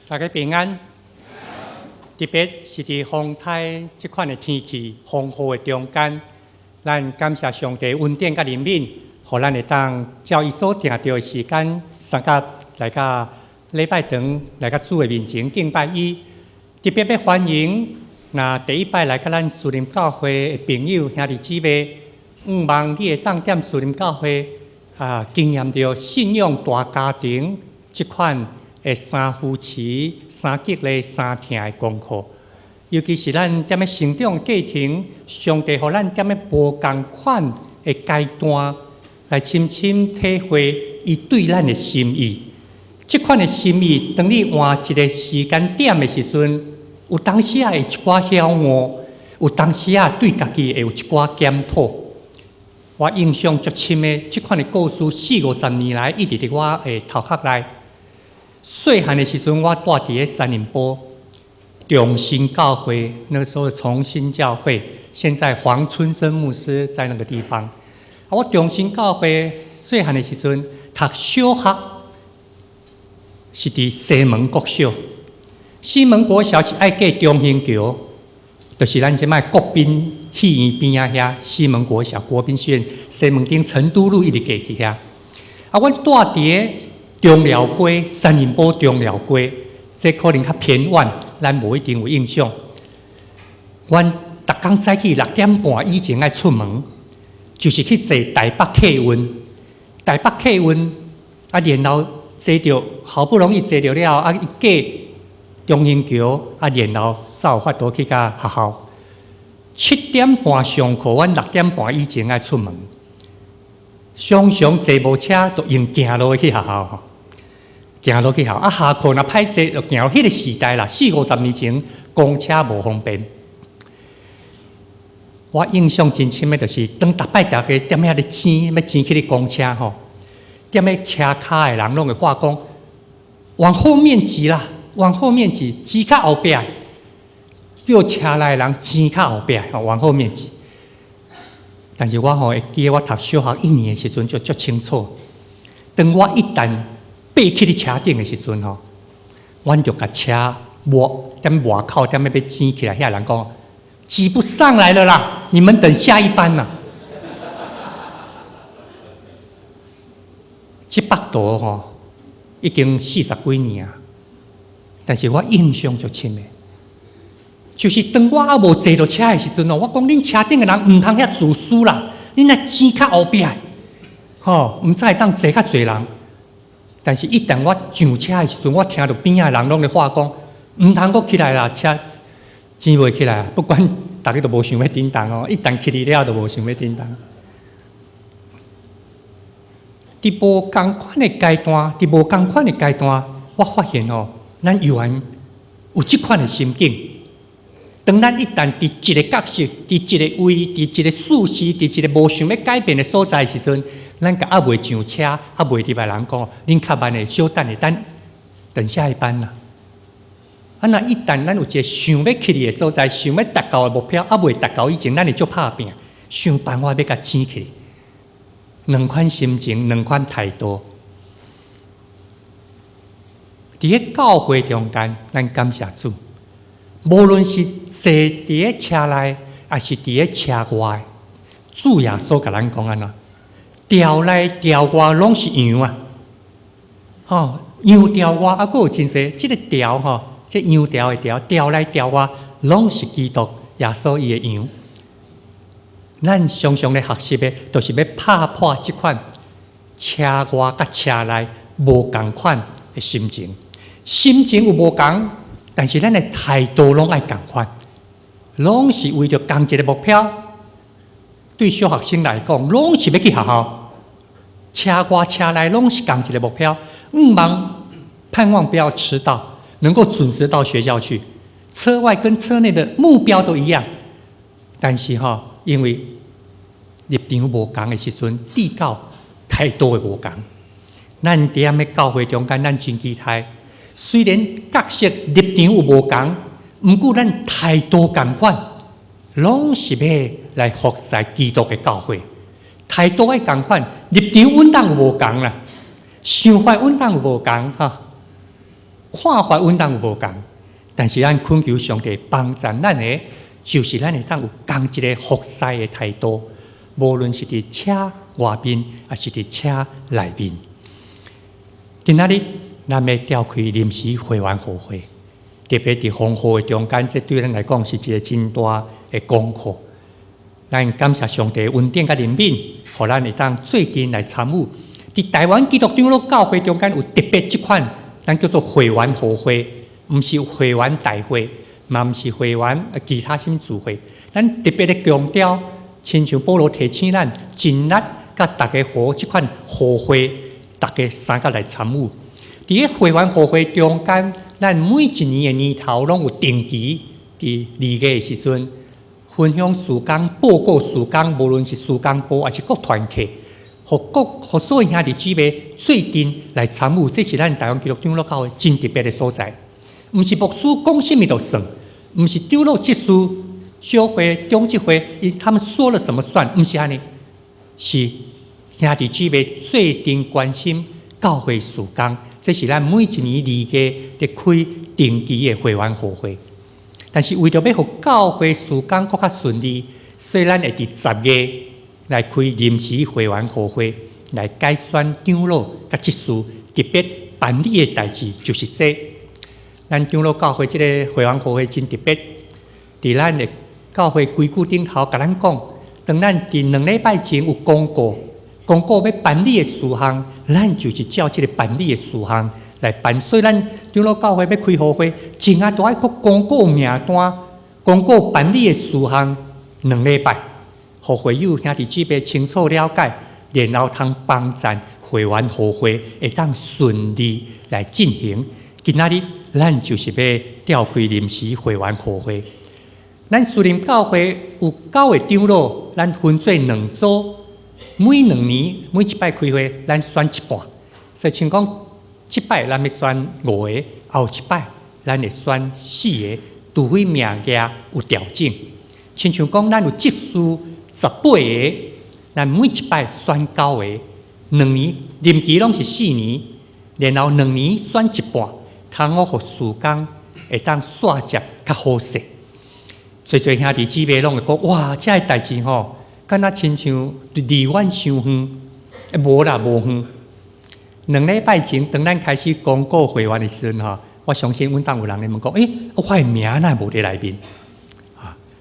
大家平安。特别是在风台这款的天气风雨的中间，咱感谢上帝恩典甲怜悯，互咱会当照伊所定定的时间，参加来到礼拜堂，来到主的面前敬拜伊。特别要欢迎那第一摆来到咱树林教会的朋友兄弟姊妹，望你会当踮树林教会经验到信仰大家庭这款的三夫妻、三激励、三听的功课，尤其是咱踮咧成长的过程，上帝互咱踮咧无共款的阶段，来深深体会伊对咱的心意。这款的心意，当你换一个时间点的时阵，有当时会一寡晓悟，有当时对家己会有一寡检讨。我印象足深的，这款的故事40-50年来一直伫我的头壳内。细汉的时阵，我住伫咧三林坡中心教会，那时候重新教会，现在黄春生牧师在那个地方。我中心教会细汉的时阵，读小学是伫西门国小，西门国小是爱过中兴桥，就是咱即摆国宾戏院边遐西门国小国宾戏院，西门町成都路一直过去遐。我住伫中寮街、三林坡中寮街，这可能较偏远，咱无一定有印象。阮逐工早起6点半以前爱出门，就是去坐台北客运。台北客运然后坐着，好不容易坐着了，一过中兴桥，然后才有法度去到学校。7点半上课，阮6点半以前爱出门。常常坐无车，都用行路去学校。行路去学校，下课若歹坐，就行到迄个时代啦。40-50年前，公车无方便。我印象真深的，就是当逐摆大家踮遐咧挤，要挤去咧公车吼，踮咧车骹的人拢会话讲，往后面挤啦，往后面挤，挤较后壁，叫车内的人挤较后壁，往后面挤。但是我会记得我读小学1年的时阵就足清楚，当我一旦爬去咧车顶的时阵吼，阮就甲车踮外口踮要挤起来，遐人讲挤不上来了啦，你们等下一班啦。这幅图吼已经40几年啊，但是我印象足深的。就是当我无坐到车的时阵哦，我讲恁车顶的人唔通遐自私啦，恁来挤较后壁，唔知会当坐较侪人。但是，一旦我上车的时阵，我听到边仔人拢咧话讲，唔通阁起来啦，车挤袂起来，不管大家都无想要叮当哦，一旦起嚟了，都无想要叮当。伫无共款的阶段，我发现哦，咱有缘有即款的心境。当咱一旦伫一个角色、伫一个位、伫一个事实、伫一个无想要改变的所在的时阵，咱甲未上车，未入来人讲，恁较慢的小等下等下一班啦。那一旦咱有一个想要去的所在，想要达到的目标，未达到以前，咱会足拍拼，想办法要甲挤起来。两款心情，两款态度。伫咧教会中间，咱感谢主。无论是坐伫咧车内，还是伫咧车外，主耶稣甲咱讲安怎，调内调外拢是羊啊！羊调外还有真济，这个调这羊调的调内调外拢是基督耶稣伊的羊。咱常常咧学习的，就是要拍破这款车外甲车内无共款的心情，心情有无共。但是咱的态度拢爱共款，拢是为着同一个目标。对小学生来讲，拢是要去学校，车外车内拢是同一个目标。盼望不要迟到，能够准时到学校去。车外跟车内的目标都一样，但是因为立场无共的时阵，地教态度会无共。咱伫咧教会中间，咱真期待。虽然角色立场有无同，不过咱态度共款，拢是要来服侍基督的教会。态度爱共款，立场稳当有无同啦，想法稳当有无同看法稳当有无共，但是咱恳求上帝帮助咱的，就是咱会当有同一个服侍的态度，无论是伫车外面，还是伫车内面。今仔日咱要召开临时会员互会，特别伫风雨的中间，这对咱来讲是一个真大的功课。咱感谢上帝恩典甲怜悯，互咱会当最近来参与。伫台湾基督长老教会中间有特别这款，咱叫做会员互会，毋是会员大会，嘛毋是会员其他什么聚会。咱特别的强调，亲像保罗提醒咱，尽力甲大家互这款互会，大家三个来参与。伫个会员互会中间，咱每一年的年头拢有定期伫2月的时阵，分享事工报告事工，无论是事工部还是各团契。互所有兄弟姊妹最近来参与，这是咱台湾基督长老教会真特别的所在。毋是牧师讲什么就算，毋是长老、执事、小会、中执会，他们说了什么算？毋是安尼，是兄弟姊妹最近关心教会事工。这是咱每一年2月伫开定期的会员互会。但是为着要互教会事工更较顺利，所以咱会伫10月来开临时会员互会，来改选长老甲执事，特别办理的代志就是这。咱长老教会这个会员互会真特别，伫咱的教会规矩顶头甲咱讲，当咱伫2礼拜前有公告要办理的事项，咱就是照这个办理的事项来办。所以咱长老教会要开互会，前都爱去公告名单，公告办理的事项2礼拜。互会友兄弟姊妹清楚了解，然后通帮助会员互会会当顺利来进行。今仔日咱就是要召开临时会员互会。咱属灵教会有9个长老，咱分做2组，每2年每一摆开会，咱选一半。所以像讲，这摆咱要选5个，后一摆咱会选4个，除非名额有调整。亲像讲，咱有执事18个，咱每一摆选9个，2年任期拢是4年，然后2年选一半，通好互事工会当煞接较好势。最兄弟姊妹拢会讲，哇，这个代志吼，敢若亲像离阮伤远，无啦无远。2礼拜前，当咱开始公告会员的时阵吼，我相信阮当有人会问讲，我的名哪无伫内面？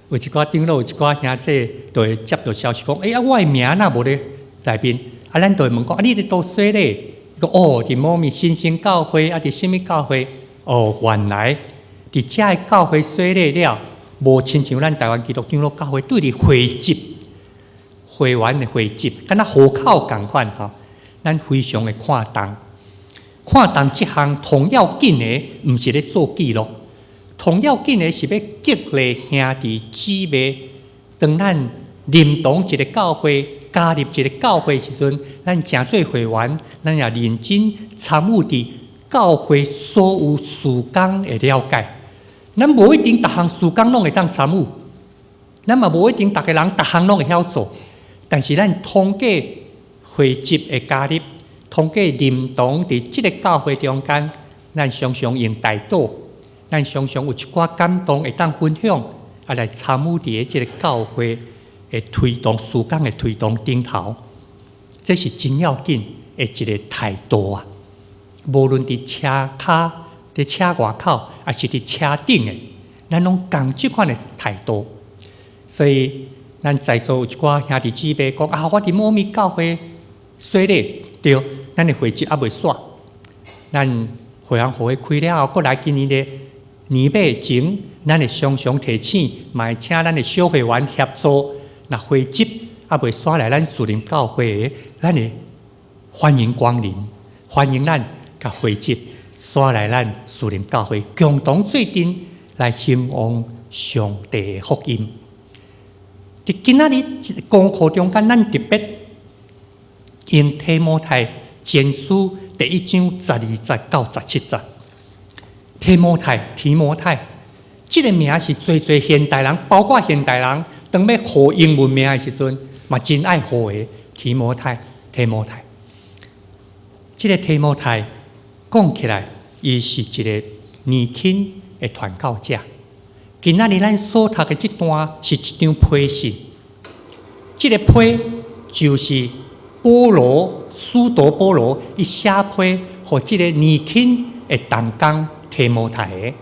有一寡长老，有一寡兄弟，就会接到消息讲，我的名哪无伫内面？咱就会问讲，你伫倒说咧？讲伫某咪新兴教会，伫什么教会？原来伫遮个教会说咧了，无亲像咱台湾基督长老教会对伫会籍、会员的会籍，敢若户口共款吼，咱非常的看重。看重这项同要紧的，毋是咧做记录。同要紧的是要激励兄弟姊妹，当咱认同一个教会、加入一个教会的时阵，咱诚做会员，咱也认真参与伫教会所有事工的了解。咱无一定逐项事工拢会当参与，咱嘛无一定逐个人逐项拢会晓做。但是咱通过会籍的加入，通过认同伫即个教会中间，咱常常用大道。咱常常有一寡感动会当分享，来参与伫即个教会的推动事工的推动顶头，这是真要紧的一个态度啊！无论伫车骹、伫车外口，还是伫车顶的，咱拢共即款的态度。所以，咱在座有一寡兄弟姊妹讲我伫某咪教会说咧，对，咱的会籍还未煞，咱会员会开了后，过来今年的。年尾前，咱会常常提醒，嘛会请咱的小会员协助。那会籍还未刷来咱属灵教会的，咱会欢迎光临，欢迎咱甲会籍刷来咱属灵教会，共同做阵来兴旺上帝的福音。伫今仔日功课中间，咱特别用提摩太前书第1章12节到17节。提摩太，这个名是最现代人，包括现代人，当要学英文名的时阵，嘛真爱学的。提摩太，这个提摩太讲起来，伊是一个年轻的传教者。今仔日咱所读的这段是一张批信，这个批就是使徒保罗伊写批给这个年轻的同工提摩太的。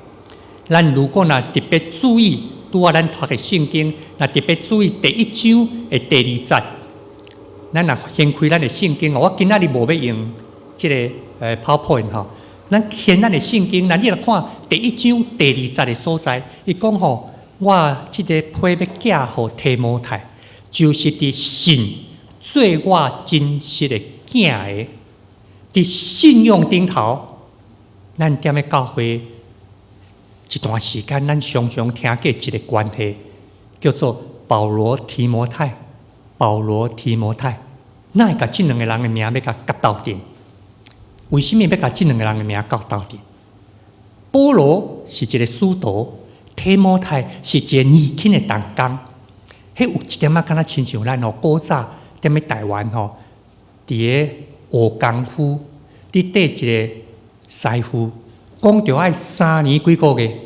咱如果若特别注意，拄啊咱读的圣经，若特别注意第1章的第2节，咱若掀开咱的圣经，我今仔日无要用这个PowerPoint 吼，咱掀咱的圣经，咱你来看第1章第2节的所在，伊讲吼，我这个批要寄互提摩太，就是伫信做我真实的囝的，伫信用顶头，咱踮咧教会一段时间，咱常常听过一个关系，叫做保罗提摩太。保罗提摩太，哪会甲这两个人的名要甲夹斗阵？为什么要甲这两个人的名夹斗阵？保罗是一个使徒，提摩太是一个年轻的同工。迄有一点仔敢若亲像咱古早踮咧台湾伫个学功夫，你缀一个师傅，讲着爱3年几个月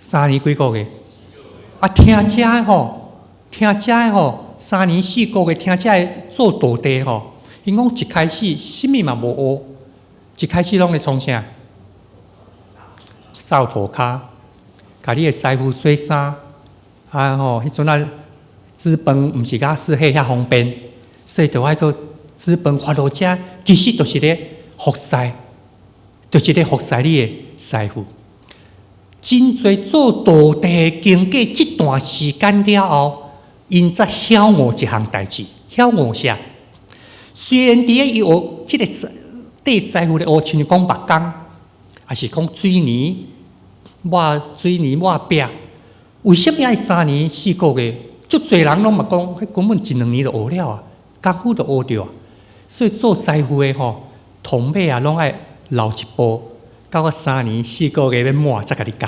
，3年几个月，啊，听遮的3年4个月，听遮的做道地因讲一开始什么嘛无学，一开始拢咧创啥？扫涂骹，甲你的师傅洗衫，迄阵啊煮饭毋是甲适合遐方便，所以就爱去煮饭发落遮，其实就是咧服侍，就是咧服侍你的师傅。真侪做道地经过这段时间了后，因才晓悟一项代志，晓悟啥？虽然伫咧伊学即个对师傅咧学，亲像讲木工，还是讲水泥抹壁，为什么爱3年4个月？足侪人拢嘛讲，迄根本1-2年就学了啊，功夫就学着啊。所以做师傅的同尾啊，拢爱留一步。到我3年4个月要满才甲你教，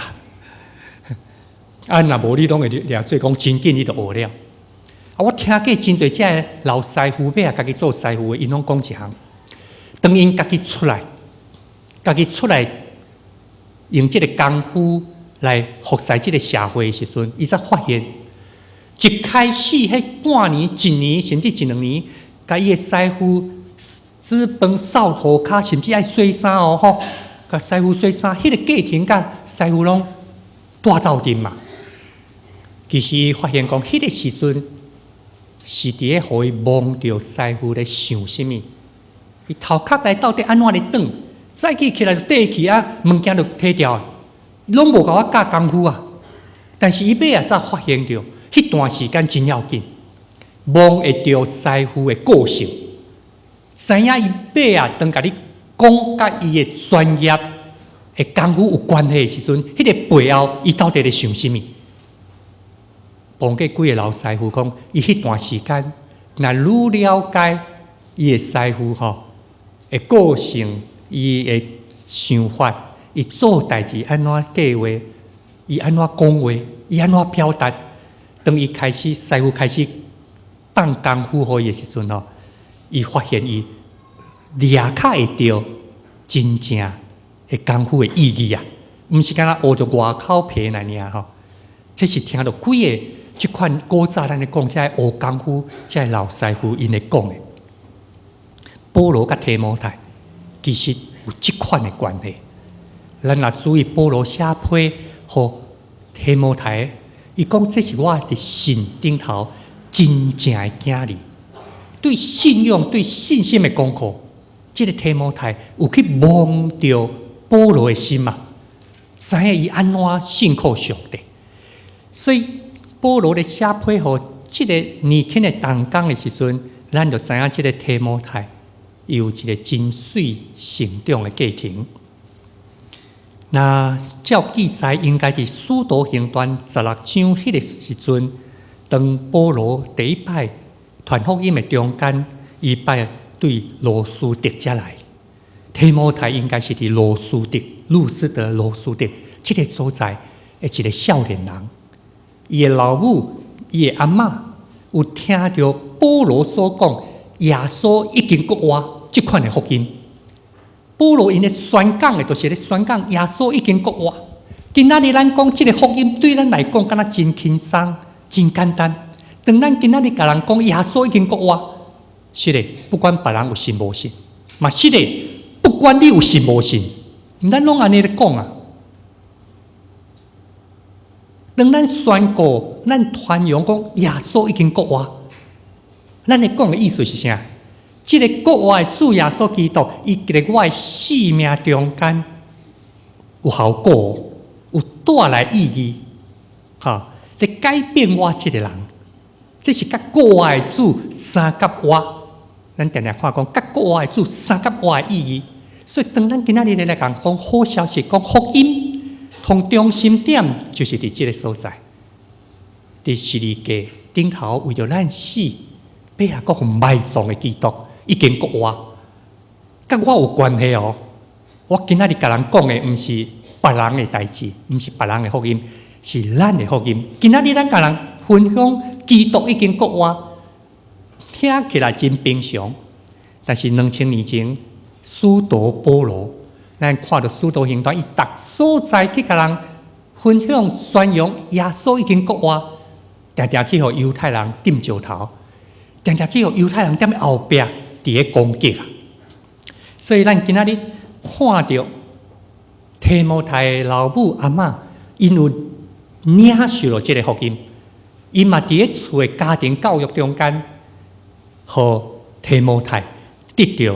若无你拢会掠做讲真紧你就学了。我听过真侪遮老师傅尾啊，家己做师傅的，因拢讲一项，当因家己出来用这个功夫来服侍这个社会的时阵，伊才发现，一开始迄半年、1年甚至1-2年，甲伊的师傅煮饭、扫涂骹，甚至爱洗衫甲师傅洗衫，迄个过程甲师傅拢大斗阵嘛。其实发现讲，迄个时阵是伫咧互伊望着师傅咧想什么，伊头壳内到底安怎咧转，早起来就缀去啊，物件就摕掉，拢无甲我教功夫啊。但是伊尾仔才发现着，迄段时间真要紧，望会着师傅的个性，知影伊尾仔当甲你讲甲伊的专业的功夫有关系的时阵，迄个背后伊到底咧想什么？望过几个老师傅讲，伊迄段时间，若愈了解伊的师傅的个性，伊的想法，伊做代志安怎计划，伊安怎讲话，伊安怎表达。当伊开始师傅开始放功夫互伊的时阵伊发现伊掠较会着真正的功夫的意义啊，毋是干那学着外口皮那尔这是听到几个即款古早咱咧讲，即个学功夫，即个老师傅因咧讲的。保罗甲提摩太其实有即款的关系。咱若注意保罗写批互提摩太，伊讲这是我伫信顶头真正的囝儿，对信用、对信心的功课。这个提摩太有去望着保罗的心嘛，知影伊安怎信靠上帝，所以保罗咧写批互这个年轻的同工的时阵，咱就知影这个提摩太有一个真水成长的过程。那照记载，应该是使徒行传16章迄个时阵，当保罗第一摆传福音的中间，伊摆对罗斯德遮来，提摩太应该是伫路斯德罗斯德这个所在的一个少年人。伊的老母、伊的阿嬷有听到保罗所讲，耶稣已经国活这款的福音，保罗因咧宣讲的，就是咧宣讲耶稣已经国活。今仔日咱讲这个福音，对咱来讲，敢若真轻松、真简单。当咱今仔日甲人讲耶稣已经国活，是的，不管别人有信无信，嘛是的，不管你有信无信，咱拢安尼咧讲啊。当咱宣告、咱传扬讲耶稣已经国活，咱咧讲的意思是啥？这个国活的主耶稣基督，伊伫我的生命中间有效果，有带来意义，在改变我这个人。这是甲国活的主三甲活，咱常常看讲甲国活的主三甲活的意义。所以当咱今仔日来讲好消息，讲福音，同中心点就是伫这个所在，伫十字架顶头为着咱死，背后佫互埋葬的基督。已经国活，甲我有关系哦。我今仔日甲人讲的，毋是别人的代志，毋是别人的福音，是咱的福音。今仔日咱甲人分享基督已经国活，听起来真平常。但是2000年前，使徒保罗，咱看到使徒行传，伊逐所在去甲人分享宣扬耶稣已经国活，常常去互犹太人点石头，常常去互犹太人踮后壁。伫咧攻击啊！所以咱今仔日看到提摩太老母阿嬷，因有领受了这个福音，伊嘛伫咧厝的家庭教育中间，和提摩太得到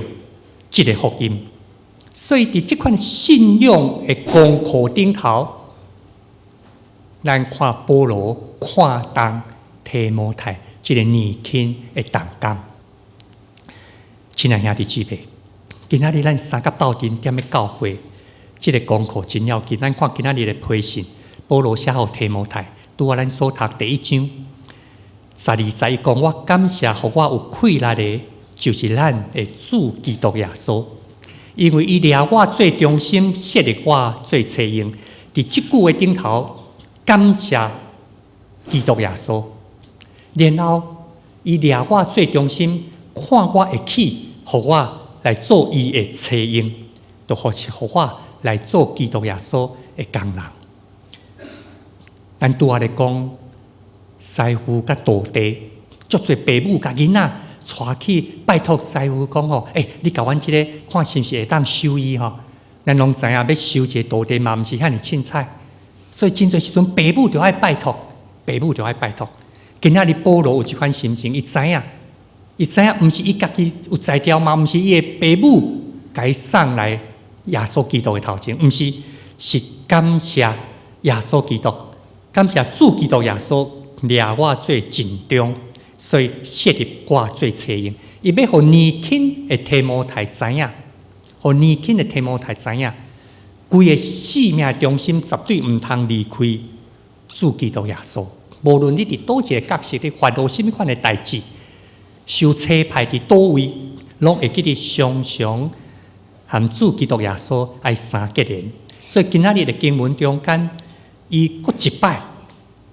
这个福音。所以伫这款信仰的功课顶头，咱看保罗看重提摩太这个年轻的同工。亲爱兄弟姊妹，今仔日咱三甲斗阵踮咧教会，这个功课真要紧。咱看今仔日的批信，保罗写予提摩太，拄啊咱所读第1章12节，伊讲：我感谢，互我有愧力的，就是咱的主基督耶稣，因为伊掠我最忠心，设立我最采用。伫即句话顶头，感谢基督耶稣，然后伊掠我最忠心，看我会起。互我来做伊的采用，就或是互我来做基督耶稣的工人。咱拄仔咧讲，师傅甲道弟，足侪父母甲囡仔带去拜托师傅讲吼，你甲阮即个看是毋是会当收伊吼？咱拢知影要收一个道弟嘛，毋是遐尼凊彩，所以真侪时阵父母就爱拜托，父母就爱拜托。今仔日保罗有即款心情，伊知影。伊知影，毋是伊家己有才调嘛，毋是伊的父母甲伊送来耶稣基督的头前，毋是，是感谢耶稣基督，感谢主基督耶稣掠我最尽忠，所以设立我最采用。伊要互年轻的提摩太知影，互年轻的提摩太知影，规个生命中心绝对毋通离开主基督耶稣。无论你伫倒一个角色，你发生什么款的代志。受差派伫倒位，拢会记得常常含主基督耶稣爱三结连。所以今仔日的经文中间，伊搁一摆，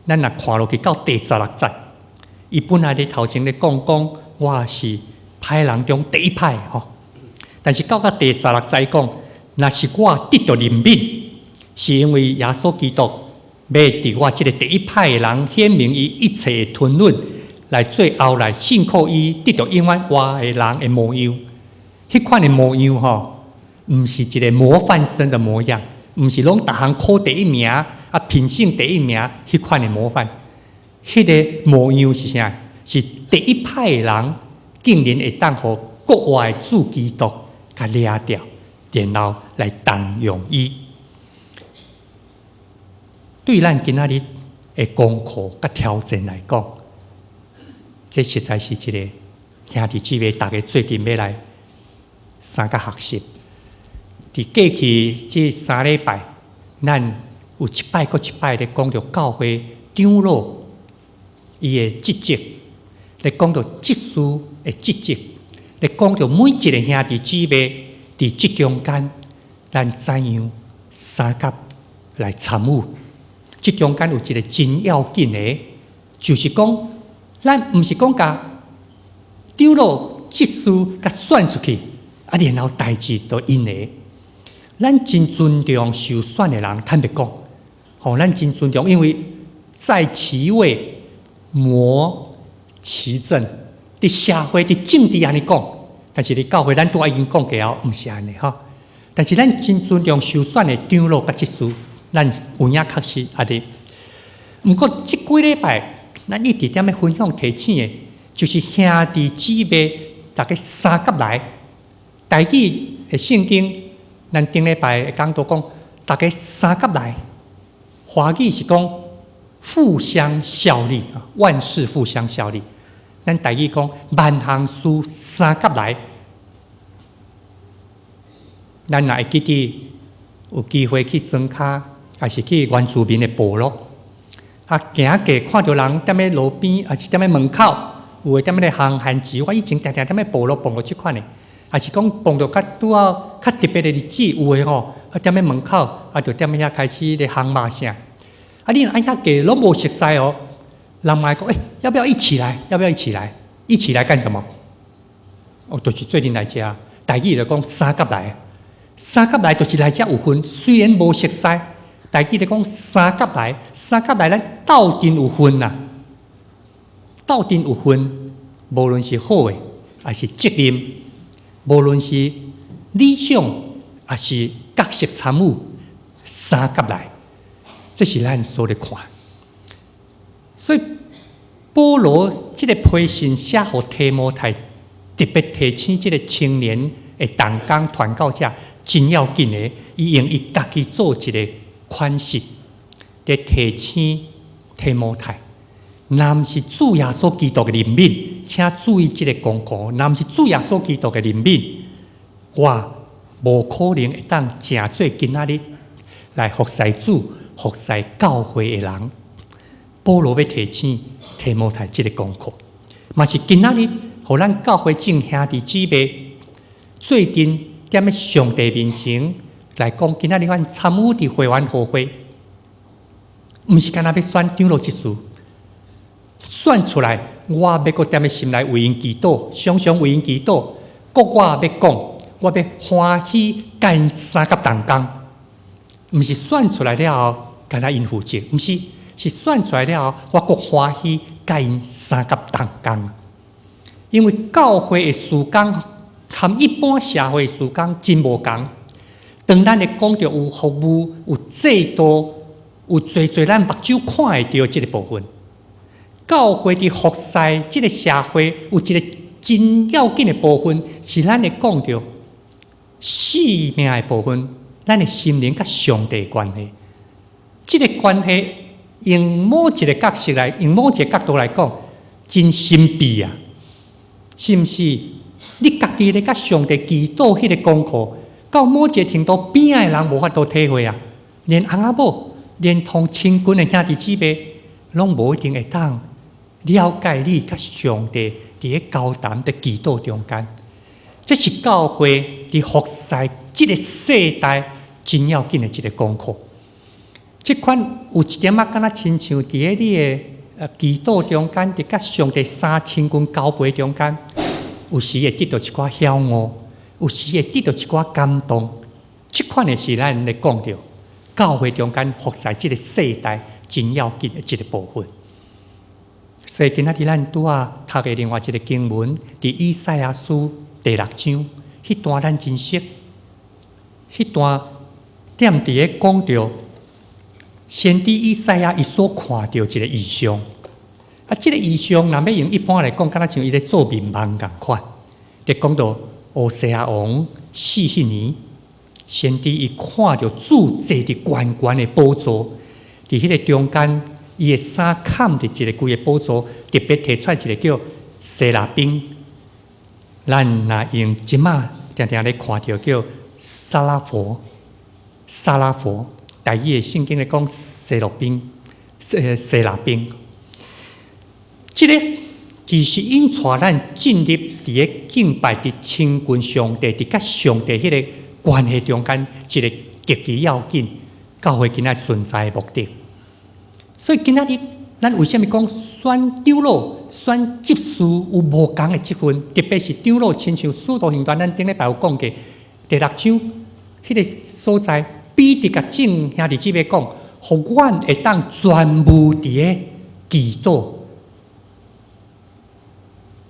咱若看落去到第16节，伊本来咧头前咧讲我是派人中第一派吼，但是到第16节讲，若是我得到任命，是因为耶稣基督要伫我这个第一派的人显明伊一切的吞论。来最后来信靠伊得到永远活的人的模样，迄款的模样吼，毋是一个模范生的模样，毋是拢逐项考第一名啊，品性第一名迄款的模范。迄个模样是啥？是第一派的人竟然会当互国活的主基督甲掠掉，然后来动用伊。对咱今仔日的功课甲挑战来讲，这实在是一个兄弟姊妹，大家最近要来三甲学习。伫过去这3礼拜，咱有一摆搁一摆咧讲到教会长老伊的职责，咧讲到职事的职责，咧讲到每一个兄弟姊妹伫这中间，咱怎样三甲来参与？这中间有一个真要紧的，就是讲。咱毋是讲甲长老、职事甲选出去，然后代志都因为，咱真尊重受选的人，坦白讲，咱真尊重，因为在其位，谋其政。伫社会、伫政治安尼讲，但是伫教会，咱都已经讲过后，毋是安尼吼。但是咱真尊重受选的长老甲执事，咱有影确实安尼。毋过即几礼拜，咱一直踮咧分享提醒的，就是兄弟姊妹，大家三甲来。台语的圣经，咱顶礼拜讲到讲，大家三甲来。华语是讲互相效力，万事互相效力。咱台语讲万行事三甲来，咱若会记得有机会去庄卡，还是去原住民的部落，行过看到人踮咧路边，还是踮咧门口，有诶踮咧行汉字。我以前常常踮咧部落碰到即款诶，还是讲碰到拄好较特别的日子，有诶吼，踮咧门口，就踮咧遐开始咧行骂声。你若按遐过拢无熟悉哦。人们讲，要不要一起来？要不要一起来？一起来干什么？就是最近来遮，台语就讲三甲来，三甲来就是来遮有分，虽然无熟悉，台语就讲三甲来，三甲来咱斗阵有分呐，斗阵有分，无论是好诶，还是责任，无论是理想，还是角色参与，三甲来，这是咱所咧看。所以保罗这个批信写给提摩太，特别提醒这个青年的同工传教者，真要紧的，伊用伊家己做一个款式，来提醒提摩太。若毋是主耶稣基督的灵敏，请注意这个功课。若毋是主耶稣基督的灵敏，我无可能会当正做今仔日来服侍主、服侍教会的人。保罗要提醒提摩太这个功课，嘛是今仔日，互咱教会众兄弟姊妹最近踮咧上帝面前来讲，今仔日咱参与伫会员互会，毋是干那要选长老执事，选出来，我要搁踮咧心内为因祈祷，常常为因祈祷。搁我要讲，我要欢喜甲因三甲同工，毋是选出来了后，干那因负责，毋是。是选出来了后，我阁欢喜甲因三甲同工，因为教会的事工和一般社会的事工真无共。当咱咧讲到有服务、有制度、有侪咱目睭看会到即个部分，教会伫服侍即个社会有一个真要紧的部分，是咱咧讲到生命的部分，咱的心灵甲上帝的关系，即个关系。用某一个角色来，用某一个角度来讲，真神秘啊！是毋是？你家己咧甲上帝祈祷迄个功课，到某一个程度边仔的人无法度体会啊！连翁仔某，连同亲近的兄弟姊妹，拢无一定会当了解你甲上帝伫咧交谈的祈祷中间。这是教会伫服侍即个世代真要紧的一个功课。即款有一点敢若亲像伫咧你的祈祷中间，伫甲上帝三亲近交陪中间，有时会得到一寡晓悟，有时会得到一寡感动。即款的是咱咧讲到教会中间服侍即个世代真要紧的一个部分。所以今仔日咱拄啊读的另外一个经文，伫以赛亚书第6章，迄段咱真熟，迄段点伫咧讲到。先知以赛亚伊所看到一个异象，这个异象，若要用一般来讲，敢若像伊咧做面梦共款。咧讲到乌西亚王死迄年，先知伊看到主坐伫悬悬的宝座，伫迄个中间，伊的衫盖着一个规个宝座，特别提出来一个叫西拉宾。咱若用即马常常咧看到叫沙拉佛，沙拉佛。台语的圣经咧讲西拉宾，西拉宾，即个其实引带咱进入伫咧敬拜、伫亲近上帝、伫甲上帝迄个关系中间一个极其要紧，教会今仔存在的目的。所以今仔日咱为什么讲选长老、选执事有无同的积分？特别是长老，亲像使徒行传，咱顶礼拜有讲过，第6章迄个所在，彼得甲众兄弟姊妹讲，互阮会当专务伫个祈祷，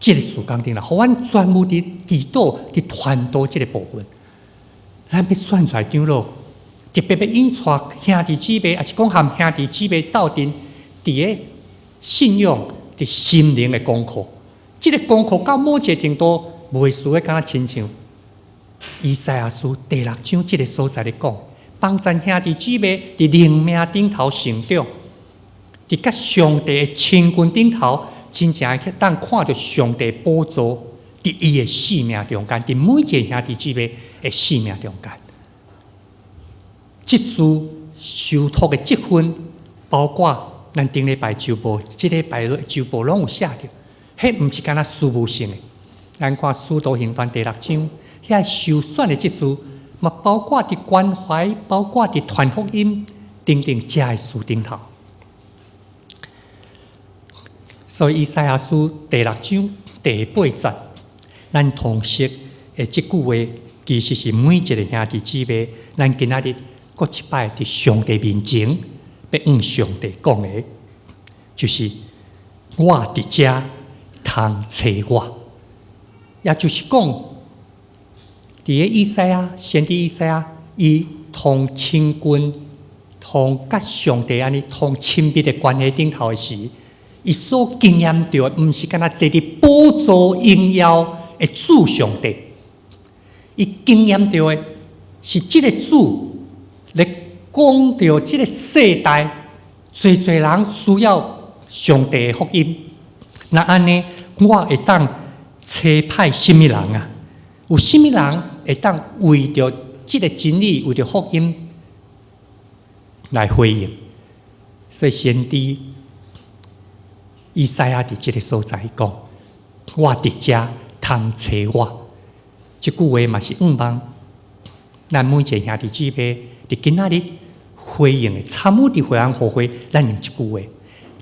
即个事工顶啦，互阮专务伫祈祷伫传道即个部分，咱要选出来长老，特别要引带兄弟姊妹，也是讲含兄弟姊妹斗阵。伫个信仰、伫心灵的功课，即个功课到某一个程度，袂输的，敢若亲像以赛亚书第6章即个所在咧讲，帮助兄弟姊妹伫灵命顶头成长，伫甲上帝的亲近顶头，真正会当看到上帝宝座伫伊的生命中间，伫每一个兄弟姊妹的生命中间，即事受托的积分，包括。咱顶礼拜周报，即礼拜周报拢有写着，迄毋是干那事务性的。咱看《使徒行传》第6章，遐受选的即事，嘛包括伫关怀，包括伫传福音等等遮的事顶头。所以以赛亚书第6章第8节，咱通识的即句话，其实是每一个兄弟姊妹，咱今仔日各一摆伫上帝面前。要向上帝讲的，就是我伫遮通找我，也就是讲，伫个以赛亚先知以赛亚，伊同亲近、同甲上帝安尼同亲密的关系顶头的时，伊所经验到，毋是干那坐伫宝座荣耀的主上帝，伊经验到的是即个主咧。讲到即个世代，侪人需要上帝的福音。那安尼，我会当差派什么人啊？有什么人会当为着即个真理，为着福音来回应？所以先知以赛亚伫即个所在讲：我伫遮通找我。即句话嘛是望咱每一个兄弟姊妹伫今仔日。回应的参与伫会安互会，咱用一句话。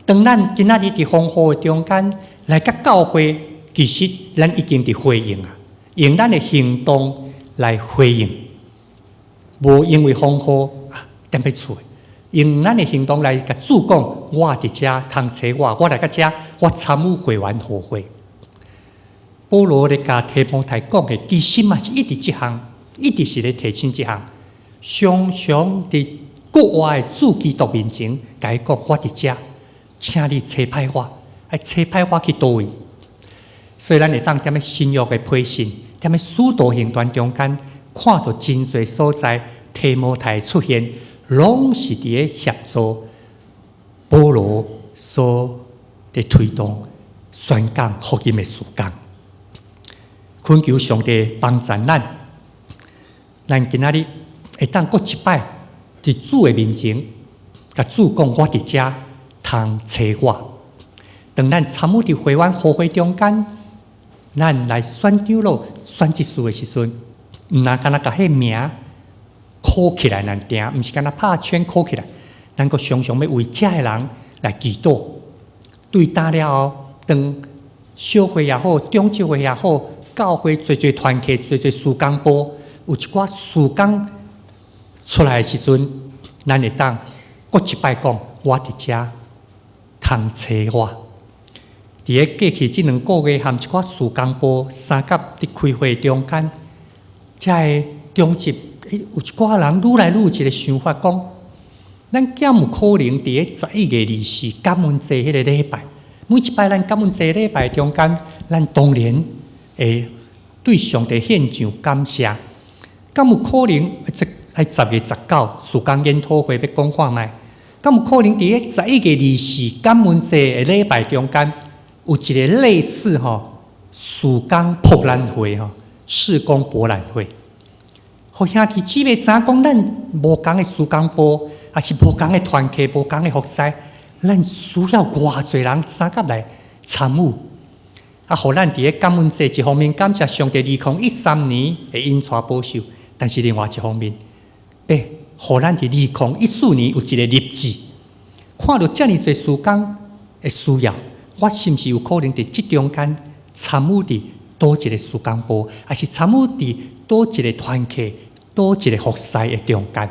当咱今仔日伫丰富的中间来甲教会，其实咱已经伫回应啊，用咱的行动来回应，无因为丰富踮咧厝，用咱的行动来甲主讲，我伫遮通找我来甲遮，我参与会员互会。保罗咧甲提摩太讲的，其实嘛是一直即项，一直是咧提醒即项，常常伫。国外的主基督面前，甲伊讲：我伫遮，请你差派我，差派我去倒位。所以咱会当踮咧新约的批信，踮咧使徒行传中间，看到真侪所在提摩太出现，拢是伫咧协助保罗所伫推动宣讲福音的事工。恳求上帝帮助咱今仔日会当过一摆。伫主的面前，甲主讲：我伫遮通找我。当咱参与伫会员互会中间，咱来选长老、选执事的时阵，毋若干那甲迄名考起来难定，毋是干那拍圈考起来。咱阁常常要为遮的人来祈祷。对打了后，当小会也好，中级会也好，教会侪团契、侪事工部，有一寡事工。出来的时阵，咱会当各一摆讲，我伫遮通找我。伫个过去即2个月，含一寡事工部三甲伫开会中间，遮个中级有一寡人愈来愈有一个想法，讲咱敢有可能伫个11月24感恩节迄个礼拜，每一摆咱感恩节礼拜中间，咱当然会对上帝献上感谢。敢有可能10月19事工研讨会要讲看卖，敢有可能伫个11月24感恩节的礼拜中间，有一个类似事工博览会事工博览会，互兄弟姊妹知影讲，咱无共的事工部，也是无共的团契、无共的服侍，咱需要偌侪人三甲来参与，互咱伫个感恩节一方面感谢上帝2013年的恩赐保守，但是另外一方面。互咱伫2014年有一个日子，看到遮尔侪事工，的需要，我是毋是有可能伫即中间参与伫倒一个事工部，还是参与伫倒一个团契、倒一个服侍的中间？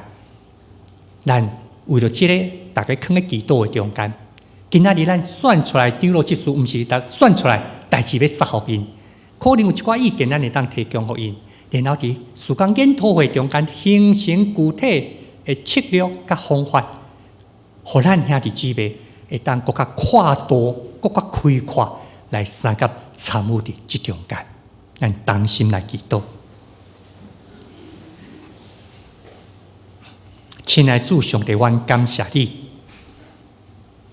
咱为了即个，大家囥喺祈祷的中间。今仔日咱选出来长老执事，毋是选出来代志要撒互因，可能有一寡意见，咱会当提供互因，然后伫事工研讨会中间形成具体的策略甲方法，互咱兄弟姊妹会当更加跨度、更加开阔来参加参与伫即中间。咱同心来祈祷。亲爱的主上帝，阮感谢你。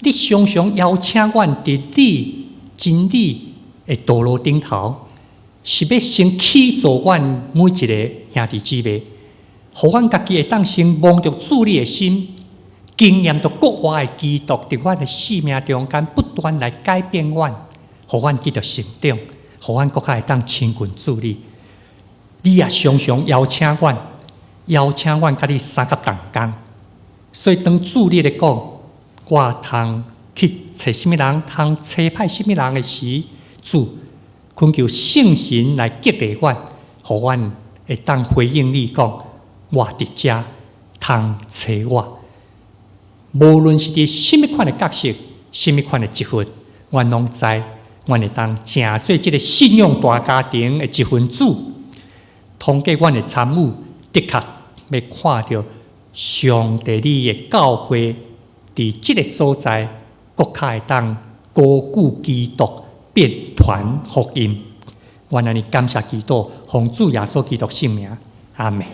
你常常邀请阮伫你真理的道路顶头，是要先启造阮每一个兄弟姊妹，互阮家己会当先望着主你的心，经验着国外的基督伫阮的生命中间不断来改变阮，互阮继续成长，互阮更加会当亲近主你。你也常常邀请阮甲你三甲同工，所以当主你咧讲。我通去找什么人，通差派什么人的时，主恳求圣神来激励阮，互阮会当回应你讲，我伫遮通找我。无论是伫什么款的角色，什么款的职分，阮拢知，阮会当成做即个信仰大家庭的一份子。通过阮的参与，的确要看到上帝你的教会。伫即个所在，国家会当高举基督，变传福音。我安尼感谢基督，奉主耶稣基督圣名，阿门。